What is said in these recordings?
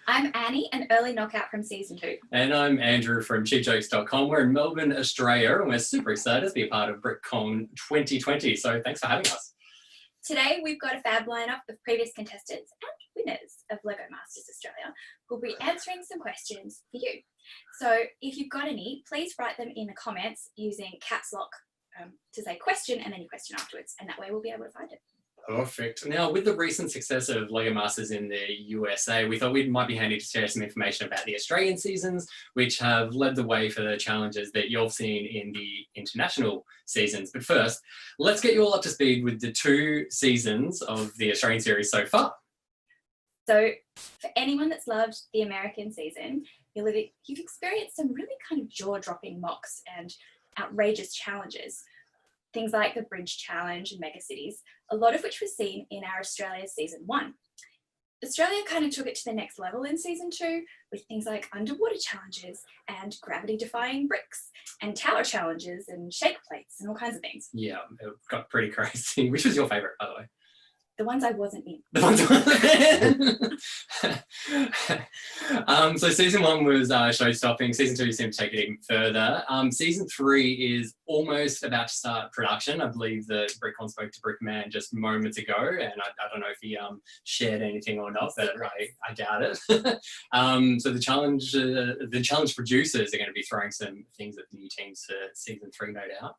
I'm Annie, an early knockout from season 2. And I'm Andrew from cheapjokes.com. We're in Melbourne, Australia, and we're super excited to be a part of BrickCon 2020. So thanks for having us. Today, we've got a fab lineup of previous contestants and winners of LEGO Masters Australia who'll be answering some questions for you. So if you've got any, please write them in the comments using caps lock to say question and then your question afterwards, and that way we'll be able to find it. Perfect. Now, with the recent success of LEGO Masters in the USA, we thought it might be handy to share some information about the Australian seasons, which have led the way for the challenges that you've seen in the international seasons. But first, let's get you all up to speed with the 2 seasons of the Australian series so far. So for anyone that's loved the American season, you've experienced some really kind of jaw-dropping mocks and outrageous challenges. Things like the Bridge Challenge and Mega Cities, a lot of which was seen in our Australia season 1. Australia kind of took it to the next level in season 2 with things like underwater challenges and gravity-defying bricks and tower challenges and shake plates and all kinds of things. Yeah, it got pretty crazy. Which was your favourite, by the way? The ones I wasn't in. The ones so season 1 was show-stopping. Season 2 seemed to take it even further. Season 3 is almost about to start production. I believe that BrickCon spoke to Brickman just moments ago, and I don't know if he shared anything or not, but I doubt it. So the challenge producers are going to be throwing some things at the new teams for season 3, no doubt.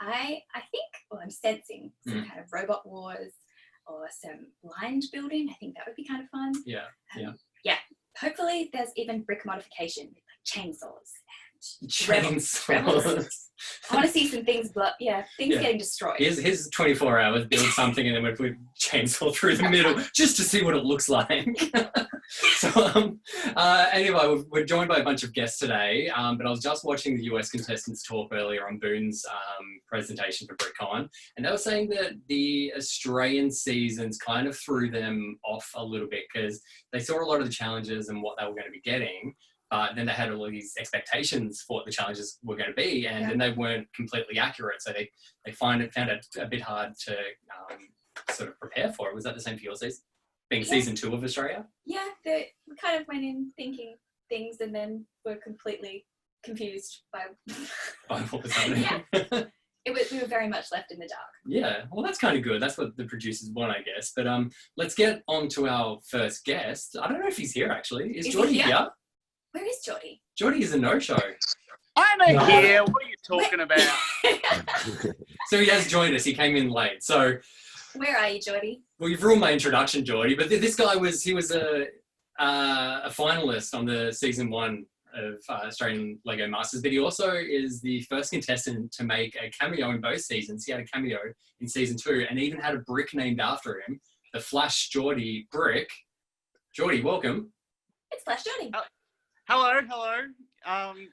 I think, well, I'm sensing some kind of robot wars or some blind building. I think that would be kind of fun. Yeah, yeah. Hopefully there's even brick modification with like chainsaws and chainsaws. I want to see some things, getting destroyed. Here's 24 hours, build something, and then we put chainsaw through the middle just to see what it looks like. So anyway, we're joined by a bunch of guests today, but I was just watching the US contestants talk earlier on Boone's presentation for BrickCon, and they were saying that the Australian seasons kind of threw them off a little bit because they saw a lot of the challenges and what they were going to be getting, but then they had all these expectations for what the challenges were going to be, and then they weren't completely accurate, so they found it a bit hard to sort of prepare for it. Was that the same for your season? Being season 2 of Australia? Yeah, we kind of went in thinking things and then were completely confused by what was happening. We were very much left in the dark. Yeah, well, that's kind of good. That's what the producers want, I guess. But let's get on to our first guest. I don't know if he's here, actually. Is Jordy here? Where is Jordy? Jordy is a no-show. I'm here. What are you talking about? So he has joined us. He came in late. So where are you, Jordy? Well, you've ruined my introduction, Jordy, but this guy was a finalist on the season 1 of Australian LEGO Masters, but he also is the first contestant to make a cameo in both seasons. He had a cameo in season 2 and even had a brick named after him, the Flash Jordy brick. Jordy, welcome. It's Flash Jordy. Hello.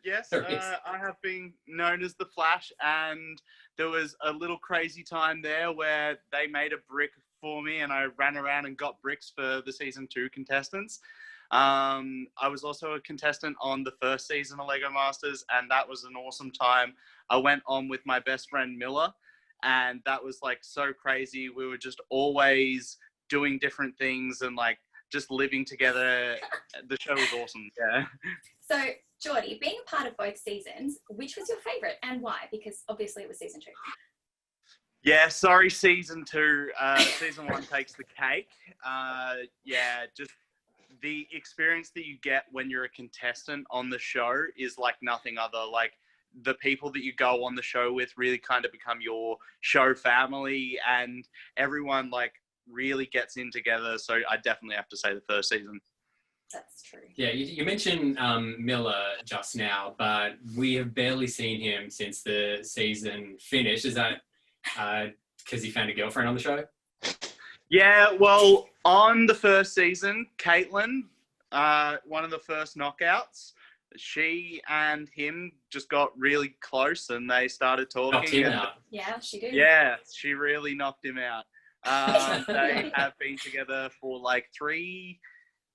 Yes, I have been known as the Flash, and there was a little crazy time there where they made a brick for me and I ran around and got bricks for the season 2 contestants. I was also a contestant on the first season of LEGO Masters, and that was an awesome time. I went on with my best friend Miller, and that was like so crazy. We were just always doing different things and like just living together. The show was awesome. Yeah. So Jordy, being a part of both seasons, which was your favourite and why? Because obviously it was season 2. Yeah, sorry, season 2. Season 1 takes the cake. Just the experience that you get when you're a contestant on the show is like nothing other. Like the people that you go on the show with really kind of become your show family, and everyone like really gets in together. So I definitely have to say the first season. That's true. Yeah, you mentioned Miller just now, but we have barely seen him since the season finished. Is that because he found a girlfriend on the show? Yeah, well, on the first season, Caitlin, one of the first knockouts, she and him just got really close and they started talking. Knocked him out. Yeah, she did. Yeah, she really knocked him out. They have been together for like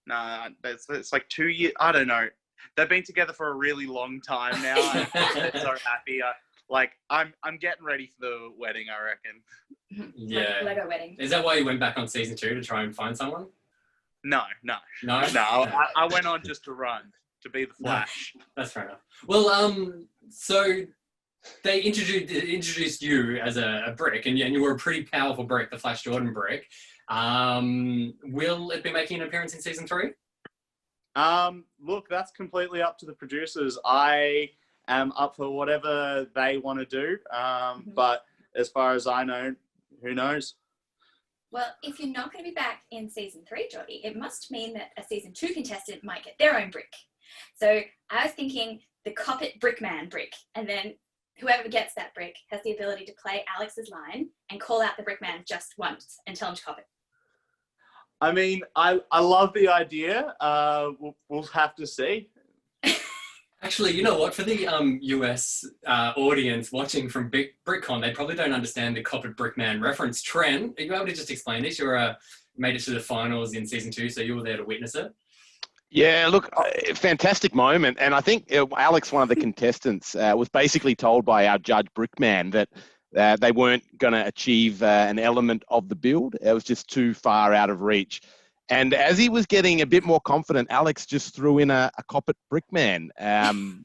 it's like 2 years. I don't know. They've been together for a really long time now. I'm so happy. I'm getting ready for the wedding, I reckon. Yeah. Lego wedding. Is that why you went back on season 2 to try and find someone? No. No? I went on just to run, to be the Flash. No, that's fair enough. Well, so they introduced you as a brick, and you were a pretty powerful brick, the Flash Jordan brick. Will it be making an appearance in season 3? Look, that's completely up to the producers. I am up for whatever they want to do. But as far as I know, who knows? Well, if you're not going to be back in season 3, Jodie, it must mean that a season 2 contestant might get their own brick. So I was thinking the Cop It Brickman brick, and then whoever gets that brick has the ability to play Alex's line and call out the brickman just once and tell him to cop it. I mean, I love the idea. We'll have to see. Actually, you know what? For the US audience watching from BrickCon, they probably don't understand the Cop It Brickman reference. Trent, are you able to just explain this? You made it to the finals in season 2, so you were there to witness it. Yeah, look, fantastic moment. And I think Alex, one of the contestants, was basically told by our judge Brickman that they weren't going to achieve an element of the build. It was just too far out of reach. And as he was getting a bit more confident, Alex just threw in a Cop It Brickman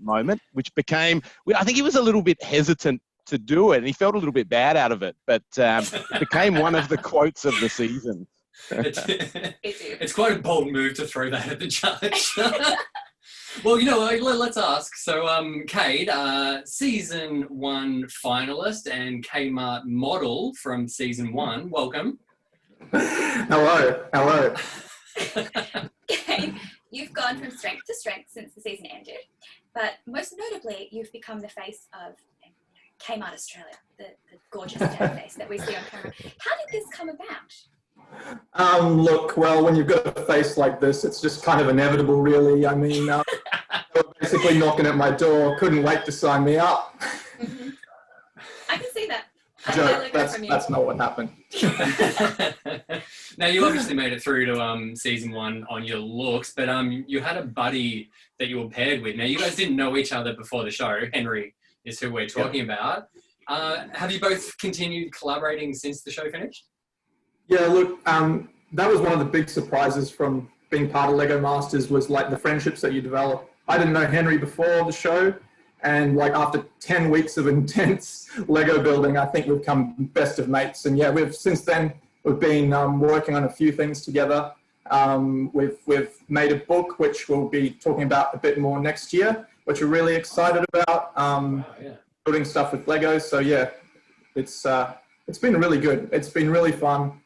moment, which became, I think he was a little bit hesitant to do it, and he felt a little bit bad out of it, but it became one of the quotes of the season. It's quite a bold move to throw that at the judge. Well, you know, let's ask. So, Cade, season 1 finalist and Kmart model from season 1. Welcome. Hello. Okay, you've gone from strength to strength since the season ended, but most notably, you've become the face of Kmart Australia, the gorgeous dead face that we see on camera. How did this come about? Look, well, when you've got a face like this, it's just kind of inevitable, really. I mean, they were basically knocking at my door, couldn't wait to sign me up. Mm-hmm. I can see that. Joke, that's not what happened. Now, you obviously made it through to season 1 on your looks, but you had a buddy that you were paired with. Now, you guys didn't know each other before the show. Henry is who we're talking about. Have you both continued collaborating since the show finished? Yeah, look, that was one of the big surprises from being part of Lego Masters, was like the friendships that you develop. I didn't know Henry before the show, and like after 10 weeks of intense Lego building, I think we've become best of mates. And yeah, since then we've been working on a few things together. We've made a book which we'll be talking about a bit more next year, which we're really excited about. Building stuff with Lego. So yeah, it's been really good. It's been really fun.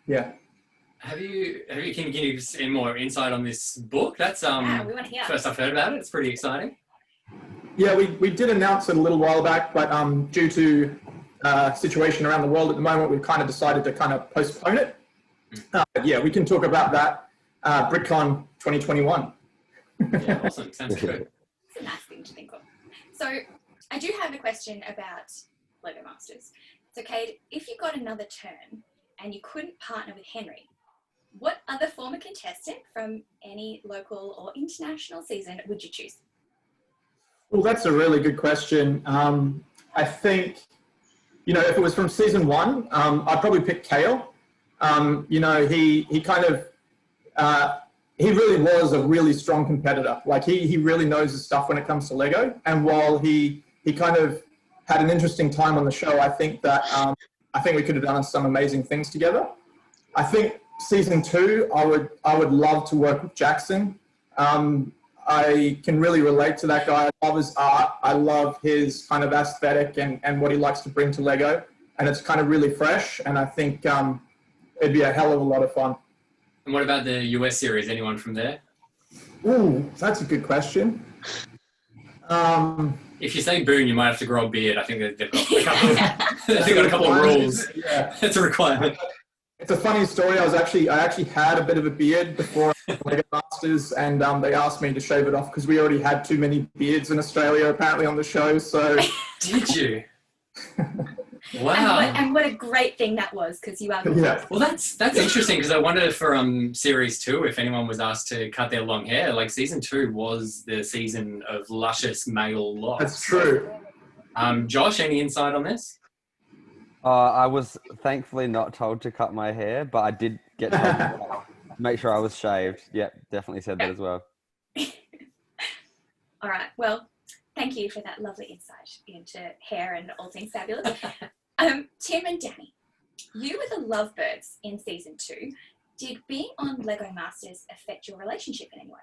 Yeah. Can you give us any more insight on this book? That's we want to hear. First I've heard about it. It's pretty exciting. Yeah, we did announce it a little while back, but due to situation around the world at the moment, we've kind of decided to kind of postpone it. Yeah, we can talk about that BrickCon 2021. Yeah, awesome. Sounds good. It's a nice thing to think of. So I do have a question about Lego Masters. So Cade, if you got another turn and you couldn't partner with Henry, what other former contestant from any local or international season would you choose? Well, that's a really good question. I think, if it was from season 1, I'd probably pick Kale. He kind of, he really was a really strong competitor. Like he really knows his stuff when it comes to Lego. And while he kind of had an interesting time on the show, I think that, I think we could have done some amazing things together. I think season 2, I would love to work with Jackson. I can really relate to that guy. I love his art. I love his kind of aesthetic and what he likes to bring to Lego. And it's kind of really fresh. And I think it'd be a hell of a lot of fun. And what about the US series? Anyone from there? Ooh, that's a good question. If you say Boone, you might have to grow a beard. I think they've got a couple of rules. Yeah. That's a requirement. It's a funny story. I actually had a bit of a beard before Lego Masters, and they asked me to shave it off because we already had too many beards in Australia apparently on the show. So did you? Wow. And what a great thing that was, because you are good. Yeah. Well, that's interesting, because I wonder for series 2 if anyone was asked to cut their long hair. Like season 2 was the season of luscious male locks. That's true. Josh, any insight on this? I was thankfully not told to cut my hair, but I did get told Make sure I was shaved. Yep, definitely said that as well. All right. Well, thank you for that lovely insight into hair and all things fabulous. Tim and Dannii, you were the lovebirds in season 2. Did being on Lego Masters affect your relationship in any way?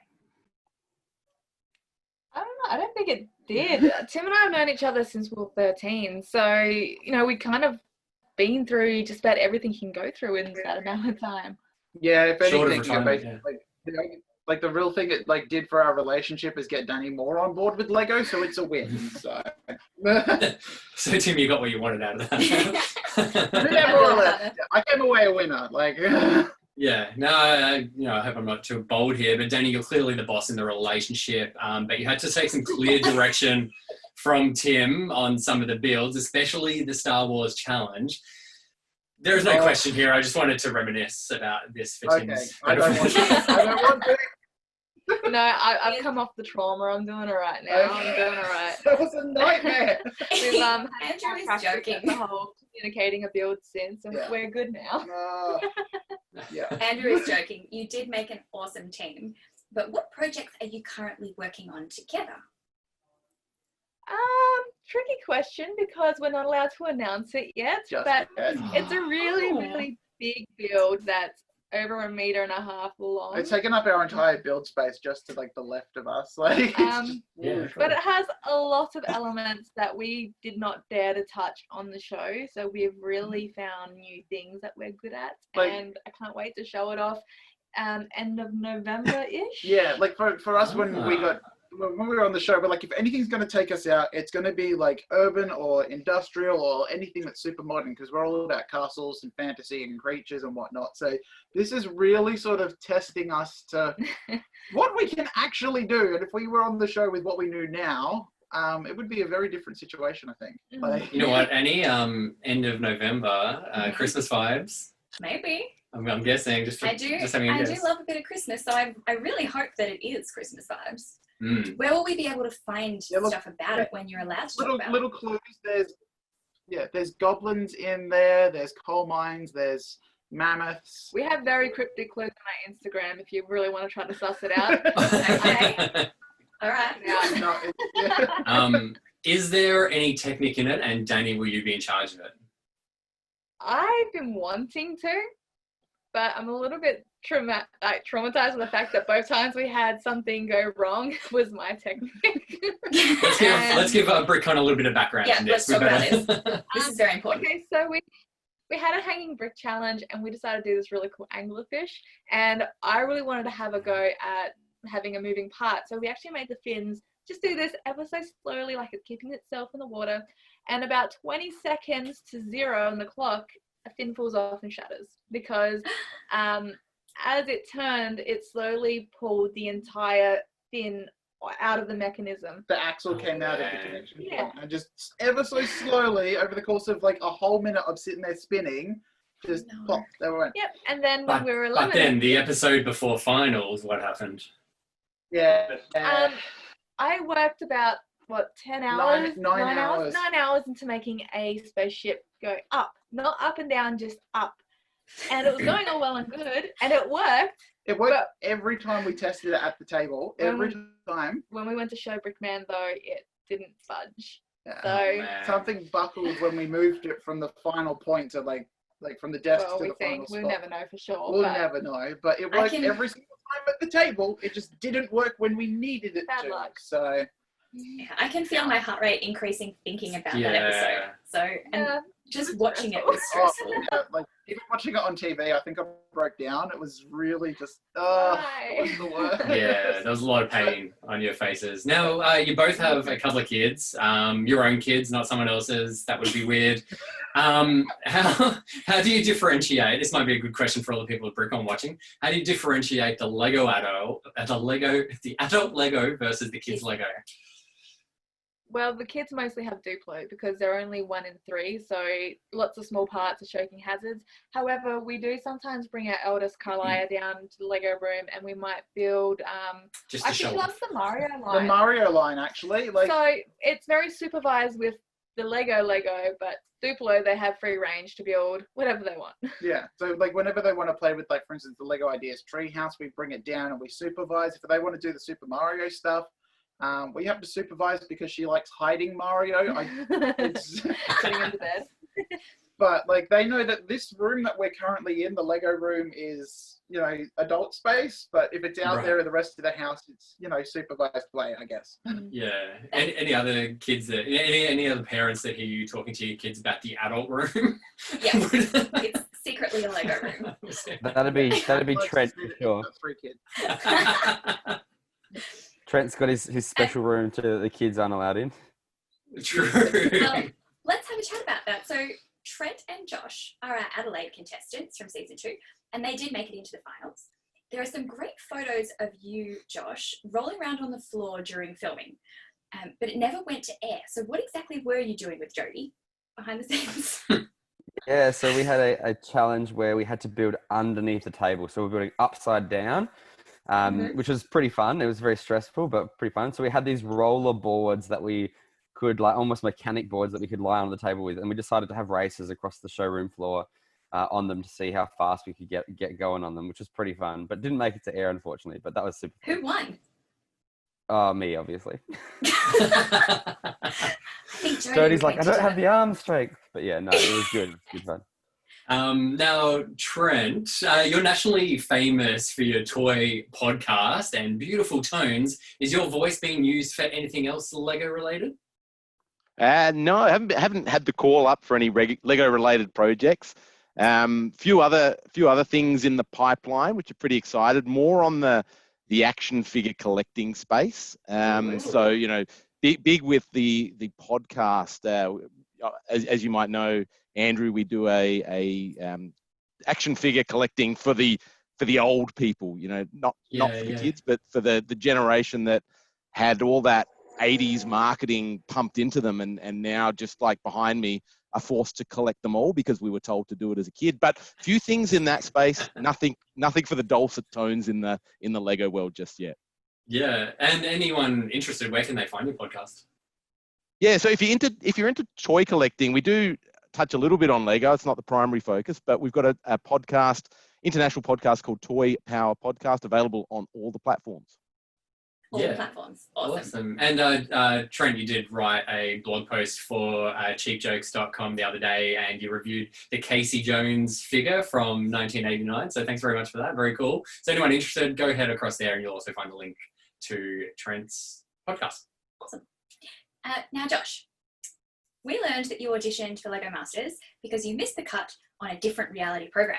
I don't know. I don't think it did. Tim and I have known each other since we were 13. So, you know, we kind of been through just about everything you can go through in that amount of time. Yeah, if Short of anything, retirement, yeah. like the real thing it like did for our relationship is get Dannii more on board with Lego, so it's a win. So, So Tim, you got what you wanted out of that. yeah, more or less. I came away a winner. Like, Yeah, no, I hope I'm not too bold here, but Dannii, you're clearly the boss in the relationship, but you had to take some clear direction from Tim on some of the builds, especially the Star Wars challenge. There is no question here. I just wanted to reminisce about this for Tim's. I don't want to. No, I've come off the trauma. I'm doing all right now. I'm doing all right. That was a nightmare. We've Andrew is practiced joking. the whole communicating a build since, and we're good now. Yeah. Andrew is joking. You did make an awesome team, but what projects are you currently working on together? Tricky question because we're not allowed to announce it yet. But it's a really big build that's over 1.5 meters long. It's taken up our entire build space just to like the left of us. Like, but it has a lot of elements that we did not dare to touch on the show. So we've really found new things that we're good at, and I can't wait to show it off. End of November-ish. Yeah, like for us when we were on the show, but like if anything's going to take us out, it's going to be like urban or industrial or anything that's super modern, because we're all about castles and fantasy and creatures and whatnot. So this is really sort of testing us to what we can actually do. And if we were on the show with what we knew now, it would be a very different situation, I think. Like, you know what, Annie? End of November, Christmas vibes. Maybe. I'm guessing. I do love a bit of Christmas, so I really hope that it is Christmas vibes. Where will we be able to find stuff about it when you're allowed to talk about little clues? There's goblins in there. There's coal mines. There's mammoths. We have very cryptic clues on our Instagram if you really want to try to suss it out. Okay. All right. Is there any technique in it? And Dannii, will you be in charge of it? I've been wanting to, but I'm a little bit traumatized with the fact that both times we had something go wrong was my technique. Let's give BrickCon a little bit of background. Yeah, let's talk about this. This is very important. Okay, so we had a hanging brick challenge, and we decided to do this really cool anglerfish, and I really wanted to have a go at having a moving part. So we actually made the fins just do this ever so slowly, like it's keeping itself in the water, and about 20 seconds to 0 on the clock, a fin falls off and shatters because as it turned, it slowly pulled the entire fin out of the mechanism. The axle came out of the connection point, and just ever so slowly over the course of like a whole minute of sitting there spinning, just pop, there went. Yep, and then when we were eliminated. But then the episode before finals, what happened? Yeah. I worked about 10 hours? 9 hours. 9 hours into making a spaceship go up, not up and down, just up. And it was going all well and good, and it worked. It worked every time we tested it at the table. Every time. When we went to show Brickman, though, it didn't budge. Yeah. So something buckled when we moved it from the final point to like from the desk to the final spot. We'll never know for sure. We'll never know, but it worked every single time at the table. It just didn't work when we needed it Bad to. luck. So yeah, I can feel my heart rate increasing thinking about that episode. So just watching it was stressful. Like even watching it on TV, I think I broke down. It was really just it was the worst. Yeah, there was a lot of pain on your faces. Now you both have a couple of kids, your own kids, not someone else's. That would be weird. How do you differentiate? This might be a good question for all the people at BrickCon watching. How do you differentiate the adult Lego versus the kids Lego? Well, the kids mostly have Duplo because they're only 1 in 3, so lots of small parts are choking hazards. However, we do sometimes bring our eldest Carlia down to the Lego room, and we might build. Just to show she loves the Mario line. The Mario line, actually. So it's very supervised with the Lego, but Duplo, they have free range to build whatever they want. Yeah, so like whenever they want to play with, like, for instance, the Lego Ideas Treehouse, we bring it down and we supervise. If they want to do the Super Mario stuff, we have to supervise because she likes hiding Mario. Sitting in the bed. But like they know that this room that we're currently in, the Lego room, is, you know, adult space. But if it's out there in the rest of the house, it's, you know, supervised play, I guess. Yeah. Any other kids that any other parents that hear you talking to your kids about the adult room? Yes, it's secretly a Lego room. That'd be Trent for sure. 3 kids. Trent's got his special room to the kids aren't allowed in. True. Well, let's have a chat about that. So Trent and Josh are our Adelaide contestants from season 2, and they did make it into the finals. There are some great photos of you, Josh, rolling around on the floor during filming, but it never went to air. So what exactly were you doing with Jodie behind the scenes? Yeah, so we had a challenge where we had to build underneath the table. So we're building upside down, which was pretty fun. It was very stressful, but pretty fun. So we had these roller boards that we could, like, almost mechanic boards that we could lie on the table with. And we decided to have races across the showroom floor on them to see how fast we could get going on them, which was pretty fun, but didn't make it to air, unfortunately. But that was super fun. Who won? Me, obviously. I think Jodie's like, I don't have the arm strength. But yeah, no, it was good. It was good fun. Now, Trent, you're nationally famous for your toy podcast and beautiful tones. Is your voice being used for anything else Lego related? No, I haven't had the call up for any Lego related projects. Few other things in the pipeline, which are pretty excited. More on the action figure collecting space. So, you know, big with the podcast. As you might know, Andrew, we do a action figure collecting for the old people. You know, not for the kids, but for the generation that had all that 80s marketing pumped into them, and now, just like behind me, are forced to collect them all because we were told to do it as a kid. But few things in that space, nothing for the dulcet tones in the Lego world just yet. Yeah, and anyone interested, where can they find your podcast? Yeah, so if you're into toy collecting, we do touch a little bit on Lego. It's not the primary focus, but we've got a podcast, international podcast called Toy Power Podcast, available on all the platforms. All the platforms. Awesome. And Trent, you did write a blog post for cheapjokes.com the other day, and you reviewed the Casey Jones figure from 1989. So thanks very much for that. Very cool. So anyone interested, go head across there and you'll also find a link to Trent's podcast. Awesome. Now, Josh, we learned that you auditioned for Lego Masters because you missed the cut on a different reality program,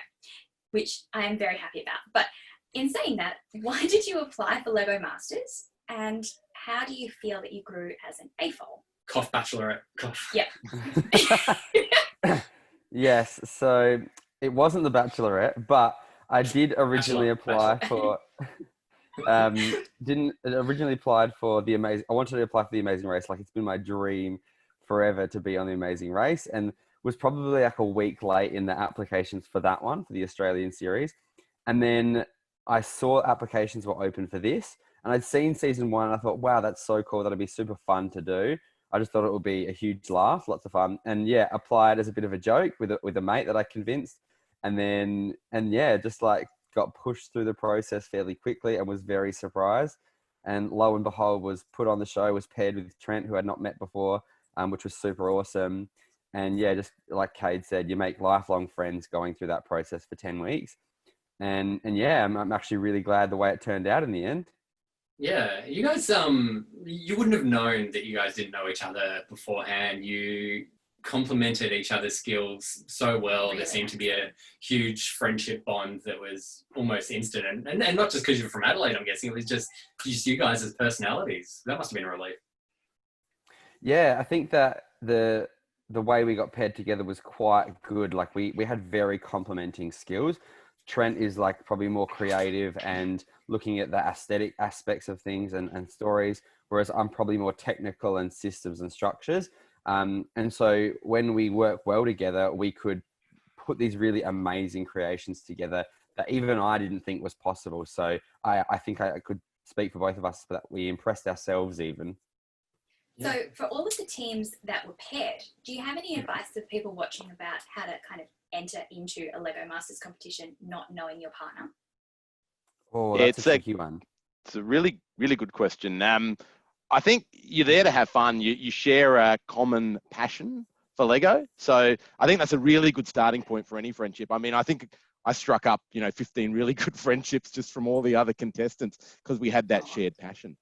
which I am very happy about. But in saying that, why did you apply for Lego Masters, and how do you feel that you grew as an AFOL? Cough, bachelorette. Cough. Yep. Yes, so it wasn't the Bachelorette, but I did originally apply for. Didn't originally applied for the Amazing. I wanted to apply for the Amazing Race. Like, it's been my dream forever to be on the Amazing Race, and was probably like a week late in the applications for that one, for the Australian series, and then I saw applications were open for this, and I'd seen season 1. And I thought, wow, that's so cool. That'd be super fun to do. I just thought it would be a huge laugh, lots of fun. And yeah, applied as a bit of a joke with a mate that I convinced. And just like got pushed through the process fairly quickly and was very surprised. And lo and behold, was put on the show, was paired with Trent, who I'd not met before, which was super awesome. And yeah, just like Cade said, you make lifelong friends going through that process for 10 weeks. And yeah, I'm actually really glad the way it turned out in the end. Yeah, you guys, you wouldn't have known that you guys didn't know each other beforehand. You complemented each other's skills so well. Really? There seemed to be a huge friendship bond that was almost instant. And not just because you're from Adelaide, I'm guessing. It was just you guys as personalities. That must have been a relief. Yeah, I think that the way we got paired together was quite good. Like we had very complementing skills. Trent is like probably more creative and looking at the aesthetic aspects of things and stories, whereas I'm probably more technical and systems and structures. And so when we work well together, we could put these really amazing creations together that even I didn't think was possible. So I think I could speak for both of us that we impressed ourselves even. So for all of the teams that were paired, do you have any advice for people watching about how to kind of enter into a Lego Masters competition not knowing your partner? Oh, Yeah, that's a tricky one. It's a really, really good question. I think you're there to have fun. You share a common passion for Lego. So I think that's a really good starting point for any friendship. I mean, I think I struck up, 15 really good friendships just from all the other contestants because we had that shared passion.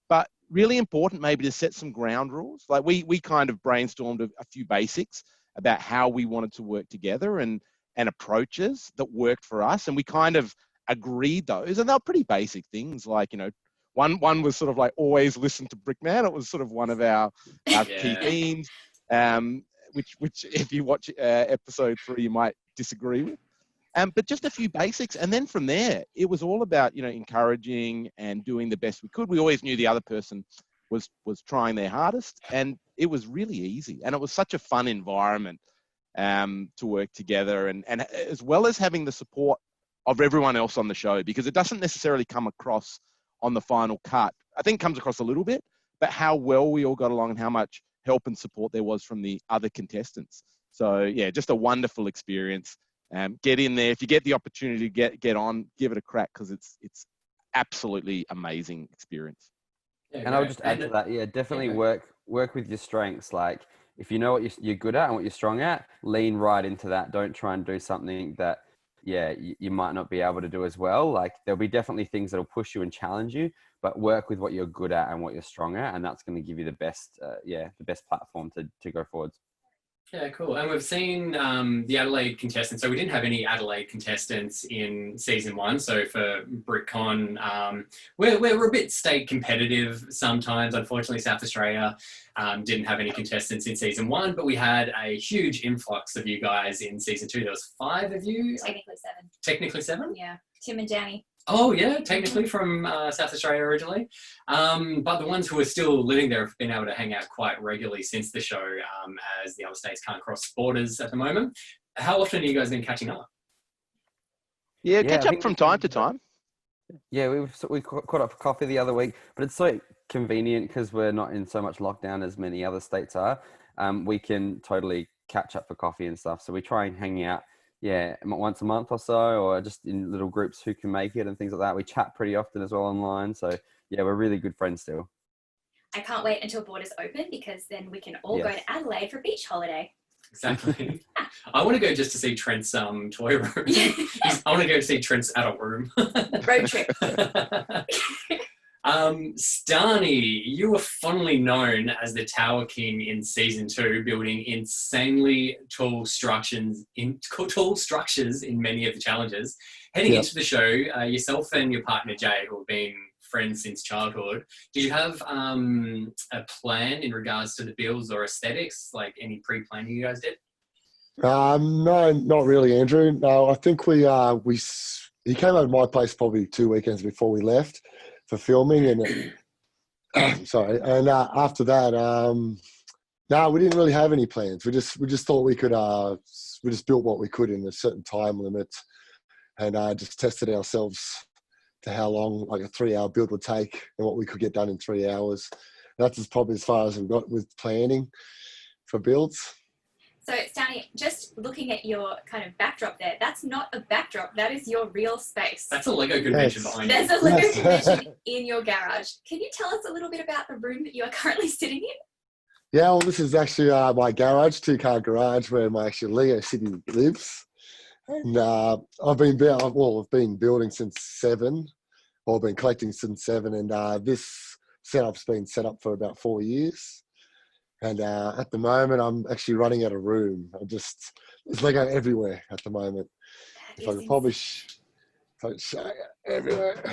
But really important maybe to set some ground rules. Like we kind of brainstormed a few basics about how we wanted to work together and approaches that worked for us. And we kind of agreed those. And they're pretty basic things like, one was sort of like always listen to Brickman. It was sort of one of our key themes, which if you watch episode 3, you might disagree with. But just a few basics. And then from there, it was all about, encouraging and doing the best we could. We always knew the other person was trying their hardest, and it was really easy. And it was such a fun environment to work together, and as well as having the support of everyone else on the show, because it doesn't necessarily come across on the final cut. I think it comes across a little bit, but how well we all got along and how much help and support there was from the other contestants. So yeah, just a wonderful experience. Get in there. If you get the opportunity to get on, give it a crack, because it's absolutely amazing experience. Yeah, and I would just add to that, definitely work with your strengths. Like if you know what you're good at and what you're strong at, lean right into that. Don't try and do something that you might not be able to do as well. Like there'll be definitely things that'll push you and challenge you, but work with what you're good at and what you're strong at, and that's going to give you the best platform to go forwards. Yeah, cool. And we've seen the Adelaide contestants. So we didn't have any Adelaide contestants in season 1. So for BrickCon, we're a bit state competitive sometimes. Unfortunately, South Australia didn't have any contestants in season 1, but we had a huge influx of you guys in season 2. There was 5 of you. Technically 7. Technically 7? Yeah. Tim and Dannii. Oh, yeah, technically from South Australia originally. But the ones who are still living there have been able to hang out quite regularly since the show, as the other states can't cross borders at the moment. How often have you guys been catching up? Yeah, catch up from time to time. Yeah, we caught up for coffee the other week, but it's so convenient because we're not in so much lockdown as many other states are. We can totally catch up for coffee and stuff. So we try and hang out once a month or so, or just in little groups who can make it and things like that. We chat pretty often as well online. So yeah, we're really good friends still. I can't wait until borders open, because then we can all go to Adelaide for a beach holiday. Exactly. I want to go just to see Trent's toy room. I want to go see Trent's adult room. Road trip. Stani, you were fondly known as the Tower King in season 2, building insanely tall structures in many of the challenges. Heading into the show, yourself and your partner Jay, who have been friends since childhood, did you have a plan in regards to the builds or aesthetics, like any pre-planning you guys did? No, not really, Andrew. No, I think he came over to my place probably 2 weekends before we left for filming, and after that, we didn't really have any plans. We just thought we could we just built what we could in a certain time limit, and just tested ourselves to how long like a 3-hour build would take and what we could get done in 3 hours. That's probably as far as we've got with planning for builds. So, Stani, just looking at your kind of backdrop there, that's not a backdrop. That is your real space. That's a Lego convention behind you. There's a Lego convention in your garage. Can you tell us a little bit about the room that you are currently sitting in? Yeah, well, this is actually my garage, 2-car garage, where my actual Lego city lives. And I've been building since 7, or been collecting since 7, and this setup's been set up for about 4 years. And at the moment, I'm actually running out of room. There's Lego everywhere at the moment. If I could probably show you everywhere.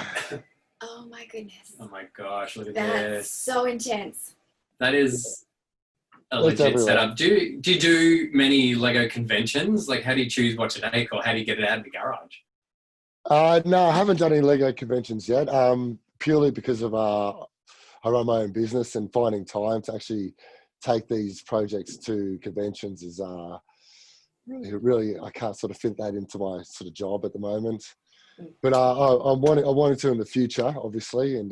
Oh my goodness. Oh my gosh, look at That's this. so intense. That is a legit setup. Do you do many Lego conventions? Like, how do you choose what to take, or how do you get it out of the garage? No, I haven't done any Lego conventions yet, purely because of I run my own business, and finding time to actually take these projects to conventions is really I can't sort of fit that into my sort of job at the moment. But I wanted to in the future, obviously, and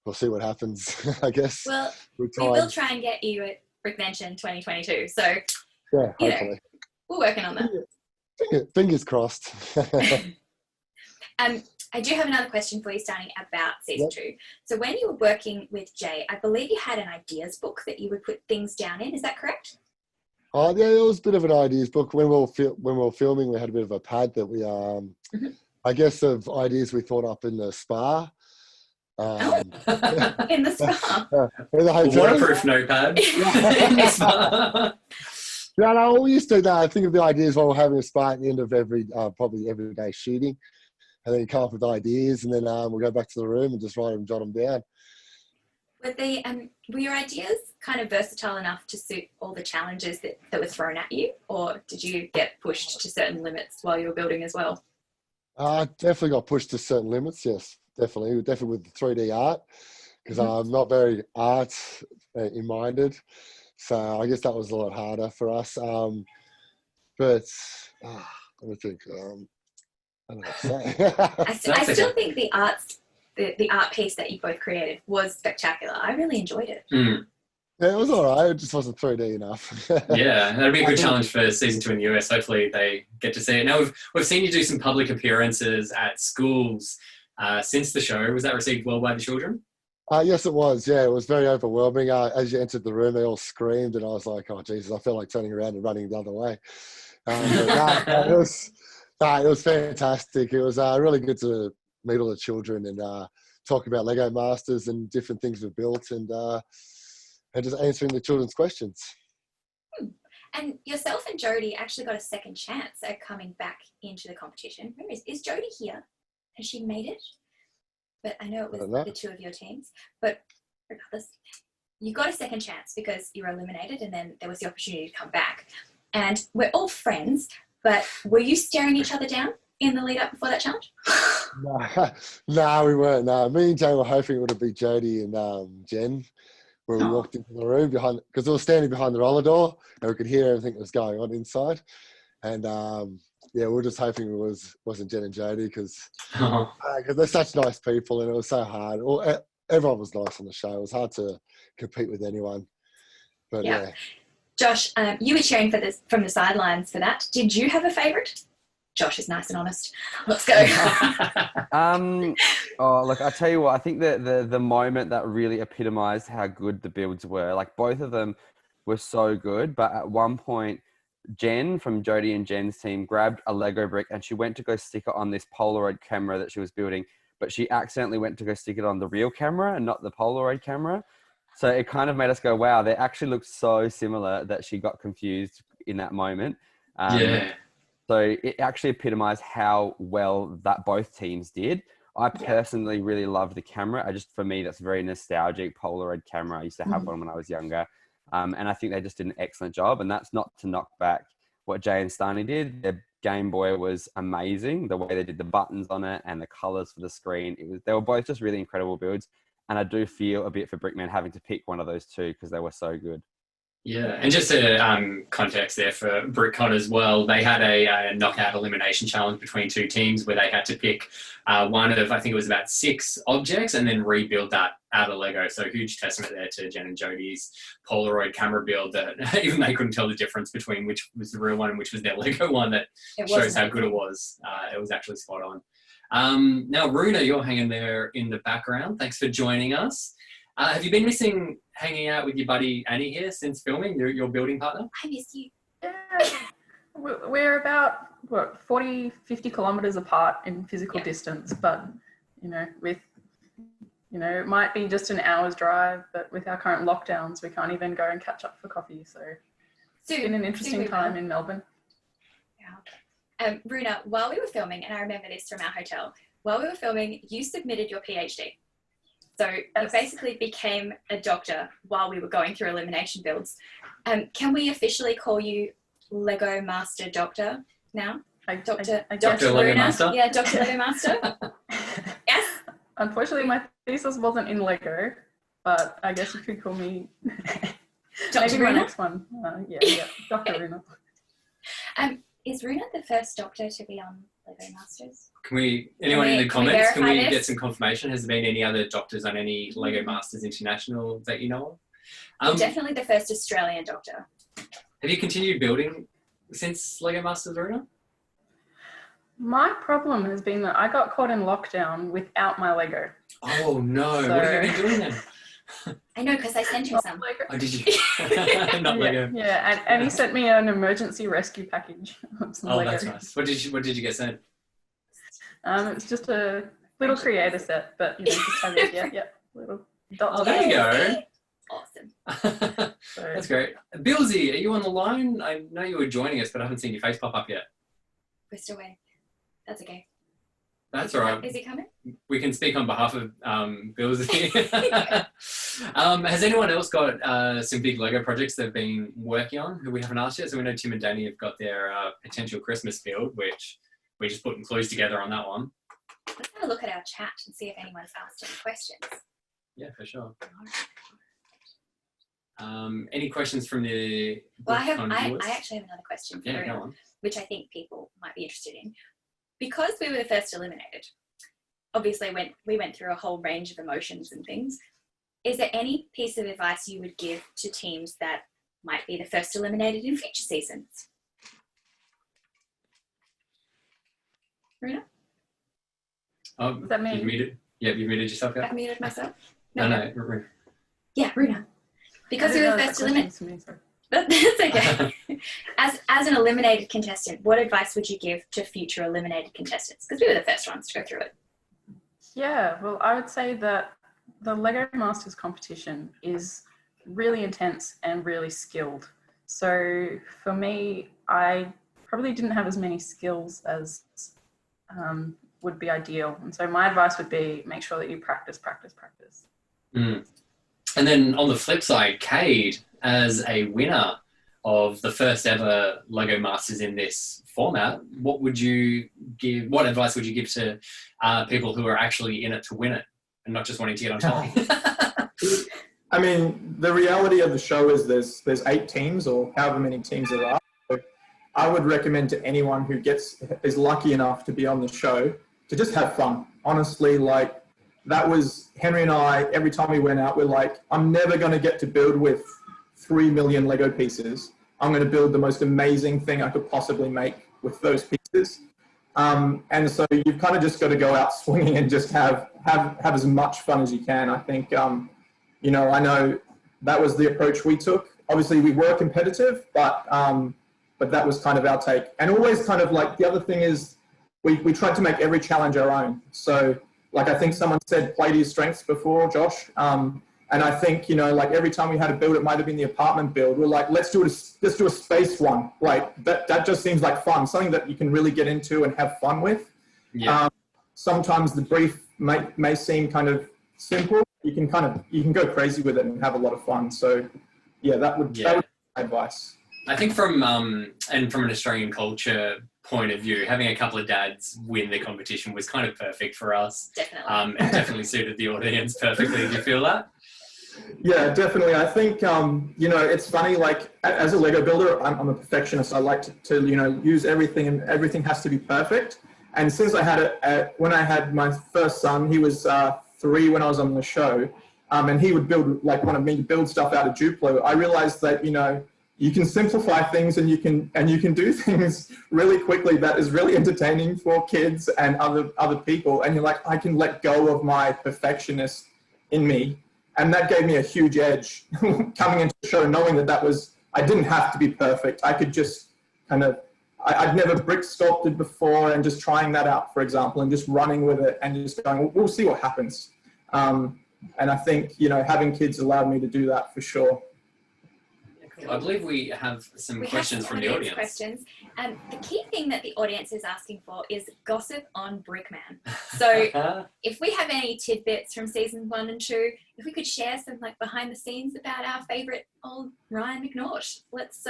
we'll see what happens, I guess. Well, with we time. will try and get you at BrickCon 2022. So, Yeah, you know, hopefully. we're working on that. Fingers crossed. I do have another question for you, Stani, about season 2. So when you were working with Jay, I believe you had an ideas book that you would put things down in. Is that correct? Oh, yeah, it was a bit of an ideas book. When we were filming, we had a bit of a pad that we, I guess, of ideas we thought up in the spa. In the spa? In the hotel. Waterproof notepad. In the spa. No, we used to think of the ideas while we're having a spa at the end of probably every day shooting. And then you come up with ideas, and then we'll go back to the room and just jot them down. Were your ideas kind of versatile enough to suit all the challenges that were thrown at you? Or did you get pushed to certain limits while you were building as well? Definitely got pushed to certain limits, yes. Definitely with the 3D art, because I'm not very art minded. So I guess that was a lot harder for us. But let me think. I don't know what to say. I still think the art piece that you both created was spectacular. I really enjoyed it. Yeah, it was all right. It just wasn't 3D enough. Yeah, that'll be a good challenge for season 2 in the US. Hopefully they get to see it. Now we've seen you do some public appearances at schools since the show. Was that received well by the children? Yes, it was. Yeah, it was very overwhelming. As you entered the room, they all screamed, and I was like, "Oh Jesus!" I felt like turning around and running the other way. It was fantastic. It was really good to meet all the children and talk about Lego Masters and different things we've built, and just answering the children's questions. And yourself and Jodie actually got a second chance at coming back into the competition. Where is Jodie here? Has she made it? But I know it was the two of your teams. But regardless, you got a second chance because you were eliminated, and then there was the opportunity to come back. And we're all friends, but were you staring each other down in the lead up before that challenge? No, we weren't. No, me and Jay were hoping it would be Jodie and Jen, where we walked into the room because we were standing behind the roller door and we could hear everything that was going on inside. And we were just hoping it wasn't Jen and Jodie because they're such nice people, and it was so hard. Everyone was nice on the show. It was hard to compete with anyone. But yeah. Josh, you were cheering from the sidelines for that. Did you have a favourite? Josh is nice and honest. Let's go. Look, I tell you what, I think the moment that really epitomised how good the builds were, like both of them were so good, but at one point, Jen from Jodie and Jen's team grabbed a Lego brick and she went to go stick it on this Polaroid camera that she was building, but she accidentally went to go stick it on the real camera and not the Polaroid camera. So it kind of made us go, wow, they actually look so similar that she got confused in that moment. So it actually epitomized how well that both teams did. I personally really loved the camera. For me, that's very nostalgic Polaroid camera. I used to have one when I was younger. And I think they just did an excellent job. And that's not to knock back what Jay and Stani did. Their Game Boy was amazing. The way they did the buttons on it and the colors for the screen. They were both just really incredible builds. And I do feel a bit for BrickCon having to pick one of those two because they were so good. Yeah, and just a context there for BrickCon as well, they had a knockout elimination challenge between two teams where they had to pick one of, I think it was about 6 objects and then rebuild that out of Lego. So huge testament there to Jen and Jodie's Polaroid camera build that even they couldn't tell the difference between which was the real one and which was their Lego one. That shows how good it was. It was actually spot on. Now, Runa, you're hanging there in the background. Thanks for joining us. Have you been missing hanging out with your buddy Annie here since filming, your building partner? I miss you. Yeah. We're about, 40, 50 kilometres apart in physical distance, but, it might be just an hour's drive, but with our current lockdowns, we can't even go and catch up for coffee. So it's been an interesting time in Melbourne. Yeah. Runa, while we were filming, and I remember this from our hotel, while we were filming, you submitted your PhD. So you basically became a doctor while we were going through elimination builds. Can we officially call you Lego Master Doctor now? Dr. Lego Master? Yeah, Dr. Lego Master. Yes. Unfortunately, my thesis wasn't in Lego, but I guess you could call me Dr. maybe my next one. Yeah, Dr. Runa. Is Runa the first Doctor to be on Lego Masters? Anyone in the comments, can we this? get some confirmation? Has there been any other Doctors on any Lego Masters International that you know of? You're definitely the first Australian Doctor. Have you continued building since Lego Masters, Runa? My problem has been that I got caught in lockdown without my Lego. Oh no, what have you been doing then? I know, because I sent you some. Lego. Oh, did you? Not Lego. Yeah, and he sent me an emergency rescue package of some Lego. That's nice. What did you get sent? It's just a little creator set, but you know, just have it, little dots. Oh, there you go. Awesome. That's great. Bilsy, are you on the line? I know you were joining us, but I haven't seen your face pop up yet. We're still waiting. That's okay. That's all right. Is he coming? We can speak on behalf of Bilsy. Has anyone else got some big Lego projects they've been working on who we haven't asked yet? So we know Tim and Dannii have got their potential Christmas build, which we're just putting clues together on that one. Let's have a look at our chat and see if anyone's asked any questions. Yeah, for sure. Any questions from the Well, I actually have another question for go everyone, on. which I think people might be interested in. Because we were the first eliminated, obviously we went through a whole range of emotions and things. Is there any piece of advice you would give to teams that might be the first eliminated in future seasons? Runa? Is that me? You've muted. Yeah, you've muted yourself. Yeah. I've muted myself. No. Yeah, Runa. Because we were the first eliminated. That's okay. As an eliminated contestant, what advice would you give to future eliminated contestants? Because we were the first ones to go through it. Yeah, well, I would say that the Lego Masters competition is really intense and really skilled. So for me, I probably didn't have as many skills as would be ideal. And so my advice would be make sure that you practice. Mm. And then on the flip side, Cade, as a winner of the first ever Lego Masters in this format, what advice would you give to people who are actually in it to win it and not just wanting to get on top? I mean, the reality of the show is there's 8 teams or however many teams there are. So I would recommend to anyone who is lucky enough to be on the show to just have fun. Honestly, like that was Henry and I, every time we went out, we're like, I'm never going to get to build with 3 million Lego pieces. I'm going to build the most amazing thing I could possibly make with those pieces. And so you've kind of just got to go out swinging and just have as much fun as you can. I think, I know that was the approach we took. Obviously we were competitive, but that was kind of our take. And always kind of like, the other thing is we tried to make every challenge our own. So like, I think someone said, play to your strengths before, Josh. And I think, like every time we had a build, it might've been the apartment build. We're like, let's do a space one. Like that just seems like fun. Something that you can really get into and have fun with. Yeah. Sometimes the brief may seem kind of simple. You can go crazy with it and have a lot of fun. So yeah, that would be my advice. I think from an Australian culture point of view, having a couple of dads win the competition was kind of perfect for us. Definitely. It definitely suited the audience perfectly. Do you feel that? Yeah, definitely. I think, it's funny, like as a Lego builder, I'm a perfectionist. I like to use everything and everything has to be perfect. And since I had when I had my first son, he was 3 when I was on the show, and he would wanted me to build stuff out of Duplo. I realized that, you can simplify things and you can do things really quickly that is really entertaining for kids and other people. And you're like, I can let go of my perfectionist in me. And that gave me a huge edge coming into the show, knowing that I didn't have to be perfect. I could just I'd never brick sculpted before, and just trying that out, for example, and just running with it and just going, we'll see what happens. And I think, having kids allowed me to do that for sure. I believe we have some questions from the audience. Questions. The key thing that the audience is asking for is gossip on Brickman. So if we have any tidbits from season 1 and 2, if we could share some behind the scenes about our favourite old Ryan McNaught. Let's,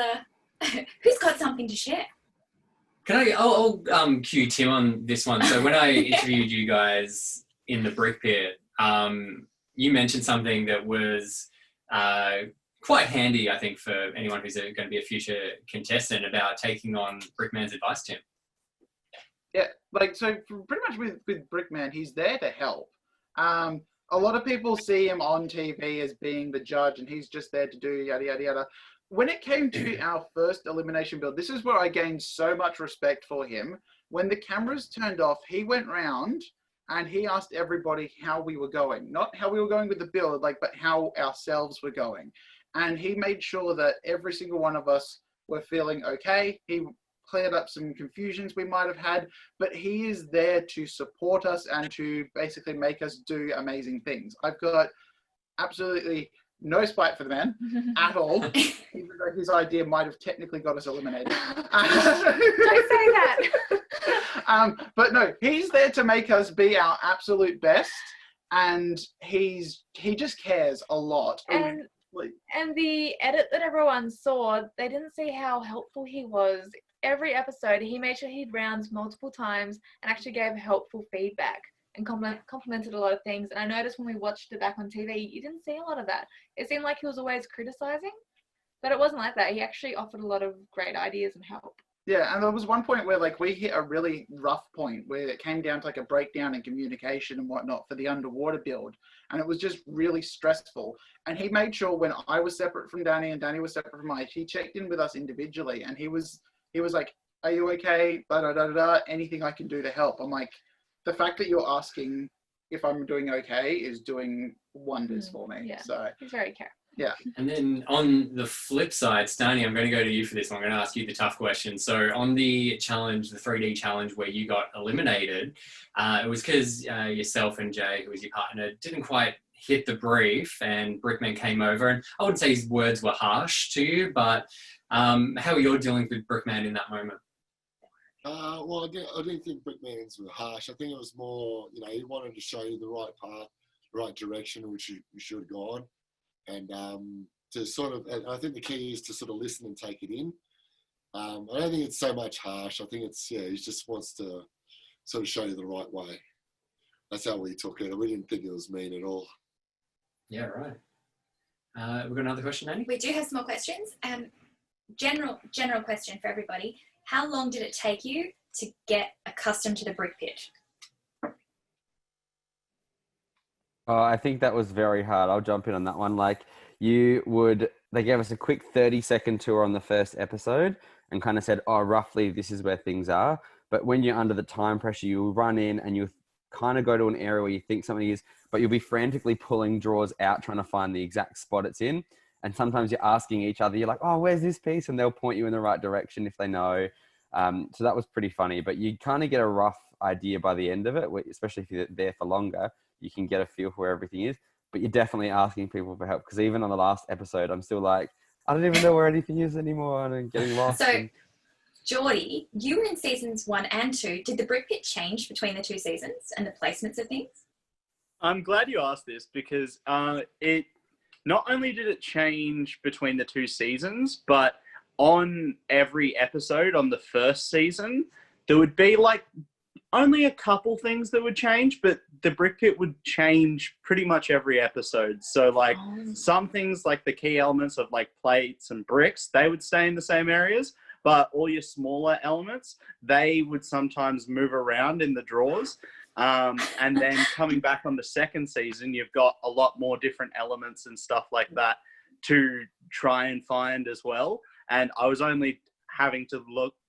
who's got something to share? I'll cue Tim on this one. So when I interviewed you guys in the Brick Pit, you mentioned something that was quite handy, I think, for anyone who's going to be a future contestant about taking on Brickman's advice, Tim. Yeah, like, so pretty much with Brickman, he's there to help. A lot of people see him on TV as being the judge and he's just there to do yada, yada, yada. When it came to our first elimination build, this is where I gained so much respect for him. When the cameras turned off, he went round and he asked everybody how we were going. Not how we were going with the build, like, but how ourselves were going. And he made sure that every single one of us were feeling okay. He cleared up some confusions we might have had, but he is there to support us and to basically make us do amazing things. I've got absolutely no spite for the man at all, even though his idea might have technically got us eliminated. Don't say that. But no, he's there to make us be our absolute best, and he just cares a lot. And the edit that everyone saw, they didn't see how helpful he was. Every episode, he made sure he'd rounds multiple times and actually gave helpful feedback and complimented a lot of things. And I noticed when we watched it back on TV, you didn't see a lot of that. It seemed like he was always criticizing, but it wasn't like that. He actually offered a lot of great ideas and help. Yeah, and there was one point where, like, we hit a really rough point where it came down to, like, a breakdown in communication and whatnot for the underwater build, and it was just really stressful. And he made sure when I was separate from Dannii and Dannii was separate from Mike, he checked in with us individually, and he was like, "Are you okay? Da da da da. Anything I can do to help?" I'm like, the fact that you're asking if I'm doing okay is doing wonders for me. Yeah, so he's very careful. Yeah. And then on the flip side, Stani, I'm going to go to you for this one. I'm going to ask you the tough question. So on the challenge, the 3D challenge where you got eliminated, it was because yourself and Jay, who was your partner, didn't quite hit the brief, and Brickman came over. And I wouldn't say his words were harsh to you, but how are you dealing with Brickman in that moment? Well, I didn't think Brickman's were harsh. I think it was more, he wanted to show you the right path, the right direction which you should have gone. And to sort of, and I think the key is to sort of listen and take it in. I don't think it's so much harsh. I think it's, he just wants to sort of show you the right way. That's how we took it. We didn't think it was mean at all. Yeah, right. We've got another question, Dannii? We do have some more questions. General question for everybody. How long did it take you to get accustomed to the brick pit? I think that was very hard. I'll jump in on that one. They gave us a quick 30-second tour on the first episode and kind of said, roughly this is where things are. But when you're under the time pressure, you run in and you kind of go to an area where you think something is, but you'll be frantically pulling drawers out, trying to find the exact spot it's in. And sometimes you're asking each other, you're like, where's this piece? And they'll point you in the right direction if they know. So that was pretty funny, but you kind of get a rough idea by the end of it, especially if you're there for longer, you can get a feel for where everything is, but you're definitely asking people for help. Because even on the last episode, I'm still like, I don't even know where anything is anymore, and I'm getting lost. So, Jordy, you were in seasons 1 and 2. Did the brick pit change between the 2 seasons and the placements of things? I'm glad you asked this because it not only did it change between the 2 seasons, but on every episode on the first season, there would be like only a couple things that would change, but the brick pit would change pretty much every episode. So like some things like the key elements of like plates and bricks, they would stay in the same areas, but all your smaller elements, they would sometimes move around in the drawers. And then coming back on the second season, you've got a lot more different elements and stuff like that to try and find as well. And I was only having to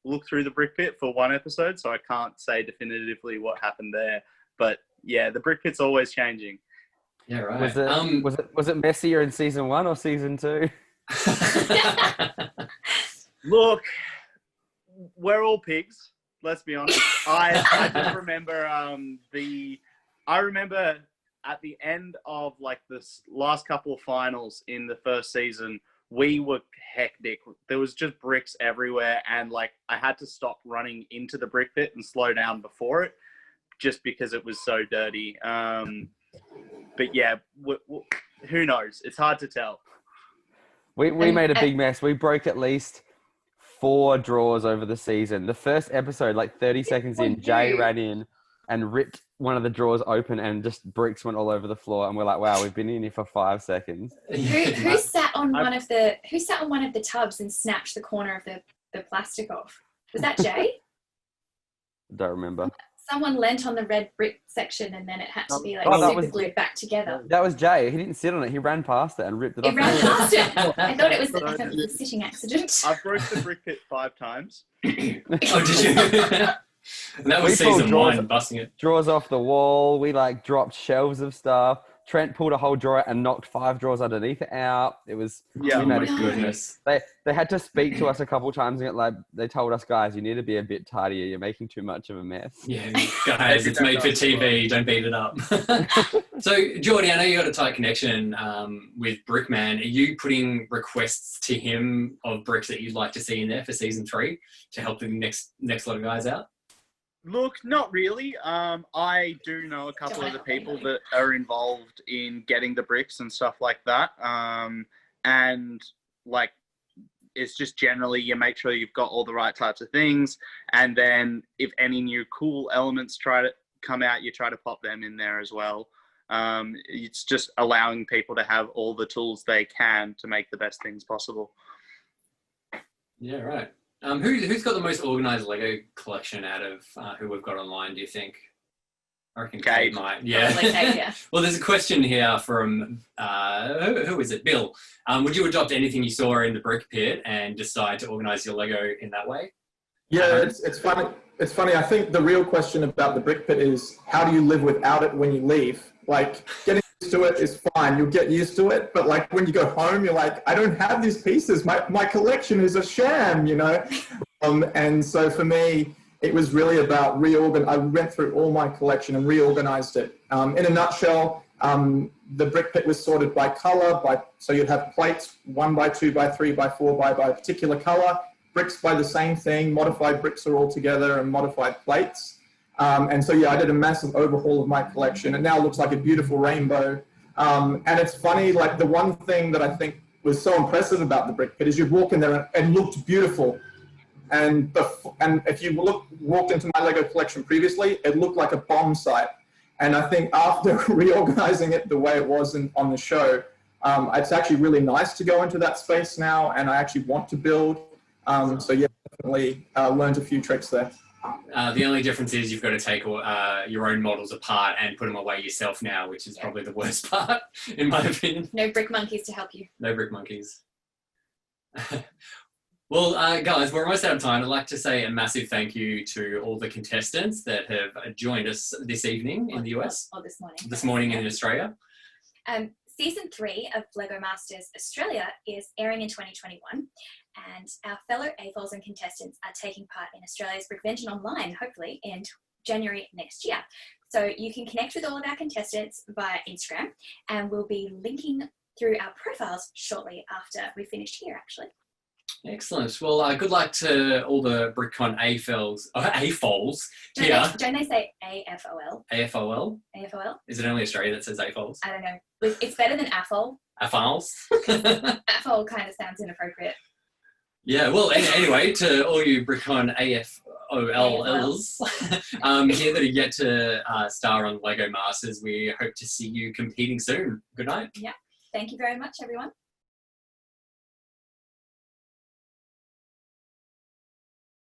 look through the brick pit for 1 episode, so I can't say definitively what happened there. But yeah, the brick pit's always changing. Yeah, right. Was it messier in season 1 or season 2? Look, we're all pigs. Let's be honest. I just remember I remember at the end of like this last couple of finals in the first season, we were hectic. There was just bricks everywhere, and like I had to stop running into the brick pit and slow down before it, just because it was so dirty. But yeah, who knows? It's hard to tell. We made a big mess. We broke at least 4 drawers over the season. The first episode, like 30 seconds in, Jay ran in and ripped one of the drawers open and just bricks went all over the floor. And we're like, wow, we've been in here for 5 seconds. Who sat sat on one of the tubs and snatched the corner of the plastic off? Was that Jay? Don't remember. Someone leant on the red brick section and then it had to be like super glued back together. That was Jay. He didn't sit on it. He ran past it and ripped it off. It ran past it. I thought it was a sitting accident. I've broke the brick pit 5 times. Oh, did you? And that was season 1, busting it. Drawers off the wall. We like dropped shelves of stuff. Trent pulled a whole drawer and knocked 5 drawers underneath it out. It was oh my goodness. They had to speak to us a couple times and they told us, guys, you need to be a bit tidier. You're making too much of a mess. Yeah, guys, it's made for TV. Don't beat it up. So, Jordy, I know you got a tight connection with Brickman. Are you putting requests to him of bricks that you'd like to see in there for season 3 to help the next lot of guys out? Look, not really. I do know a couple of the people that are involved in getting the bricks and stuff like that. And like, it's just generally you make sure you've got all the right types of things. And then if any new cool elements try to come out, you try to pop them in there as well. It's just allowing people to have all the tools they can to make the best things possible. Yeah, right. Who's got the most organised Lego collection out of who we've got online, do you think? I reckon Kate might. Yeah. Kate, yeah. Well, there's a question here from, who is it? Bill. Would you adopt anything you saw in the brick pit and decide to organise your Lego in that way? Yeah, it's funny. It's funny. I think the real question about the brick pit is how do you live without it when you leave? Like, getting used to it is fine. You'll get used to it. But like when you go home, you're like, I don't have these pieces. My collection is a sham, you know? And so for me, it was really about I went through all my collection and reorganized it. In a nutshell, the brick pit was sorted by color. So you'd have plates 1 by 2 by 3 by 4 by a particular color. Bricks by the same thing. Modified bricks are all together and modified plates. And so, yeah, I did a massive overhaul of my collection. It now looks like a beautiful rainbow. And it's funny, like the one thing that I think was so impressive about the brick pit is you'd walk in there and it looked beautiful. And if you walked into my Lego collection previously, it looked like a bomb site. And I think after reorganizing it the way it was on the show, it's actually really nice to go into that space now. And I actually want to build. So yeah, definitely learned a few tricks there. The only difference is you've got to take your own models apart and put them away yourself now, which is probably the worst part, in my opinion. No brick monkeys to help you. No brick monkeys. Well, guys, we're almost out of time. I'd like to say a massive thank you to all the contestants that have joined us this evening in the US. Or this morning. This morning in Australia. Season 3 of LEGO Masters Australia is airing in 2021, and our fellow AFOLs and contestants are taking part in Australia's Brickvention Online, hopefully in January next year. So you can connect with all of our contestants via Instagram, and we'll be linking through our profiles shortly after we finished here, actually. Excellent. Well, good luck to all the BrickCon AFOLs here. Don't they say AFOL? AFOL? AFOL? Is it only Australia that says AFOLs? I don't know. It's better than AFOL. AFOLs? AFOL kind of sounds inappropriate. Yeah, well, anyway, to all you BrickCon AFOLs here that are yet to star on LEGO Masters, we hope to see you competing soon. Good night. Yeah. Thank you very much, everyone.